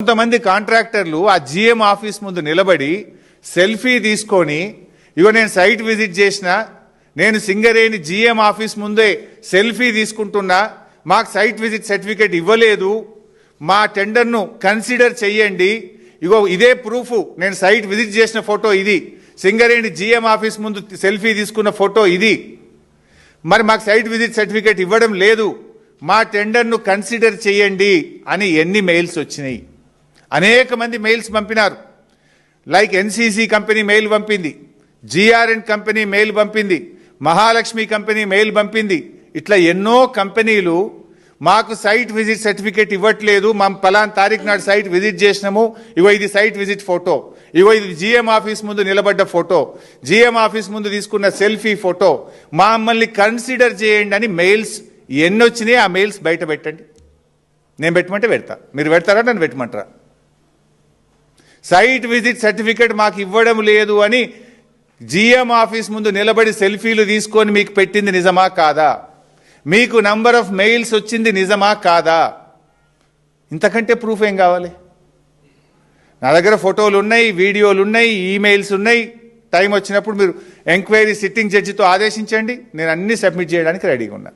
కొంతమంది కాంట్రాక్టర్లు ఆ జిఎం ఆఫీస్ ముందు నిలబడి సెల్ఫీ తీసుకొని ఇగో నేను సైట్ విజిట్ చేసిన, నేను సింగరేణి జిఎం ఆఫీస్ ముందే సెల్ఫీ తీసుకుంటున్నా, మాకు సైట్ విజిట్ సర్టిఫికేట్ ఇవ్వలేదు, మా టెండర్ను కన్సిడర్ చెయ్యండి, ఇగో ఇదే ప్రూఫ్, నేను సైట్ విజిట్ చేసిన ఫోటో ఇది, సింగరేణి జిఎం ఆఫీస్ ముందు సెల్ఫీ తీసుకున్న ఫోటో ఇది, మరి మాకు సైట్ విజిట్ సర్టిఫికేట్ ఇవ్వడం లేదు, మా టెండర్ను కన్సిడర్ చేయండి అని ఎన్ని మెయిల్స్ వచ్చినాయి? అనేక మంది మెయిల్స్ పంపినారు. లైక్ ఎన్సీసీ కంపెనీ మెయిల్ పంపింది, జిఆర్ఎన్ కంపెనీ మెయిల్ పంపింది, మహాలక్ష్మి కంపెనీ మెయిల్ పంపింది. ఇట్లా ఎన్నో కంపెనీలు మాకు సైట్ విజిట్ సర్టిఫికేట్ ఇవ్వట్లేదు, మా పలానా తారీఖు నాడు సైట్ విజిట్ చేసినాము, ఇగో ఇది సైట్ విజిట్ ఫోటో, ఇగో ఇది జిఎం ఆఫీస్ ముందు నిలబడ్డ ఫోటో, జిఎం ఆఫీస్ ముందు తీసుకున్న సెల్ఫీ ఫోటో, మమ్మల్ని కన్సిడర్ చేయండి అని మెయిల్స్ ఎన్ని వచ్చినాయి? ఆ మెయిల్స్ బయట పెట్టండి. నేను పెట్టమంటే పెడతా, మీరు పెడతారా నన్ను పెట్టమంటారా? సైట్ విజిట్ సర్టిఫికేట్ మాకు ఇవ్వడం లేదు అని జిఎం ఆఫీస్ ముందు నిలబడి సెల్ఫీలు తీసుకొని మీకు పెట్టింది నిజమా కాదా? మీకు నంబర్ ఆఫ్ మెయిల్స్ వచ్చింది నిజమా కాదా? ఇంతకంటే ప్రూఫ్ ఏం కావాలి? నా దగ్గర ఫోటోలు ఉన్నాయి, వీడియోలు ఉన్నాయి, ఈమెయిల్స్ ఉన్నాయి. టైం వచ్చినప్పుడు మీరు ఎంక్వైరీ సిట్టింగ్ జడ్జితో ఆదేశించండి, నేను అన్ని సబ్మిట్ చేయడానికి రెడీగా ఉన్నా.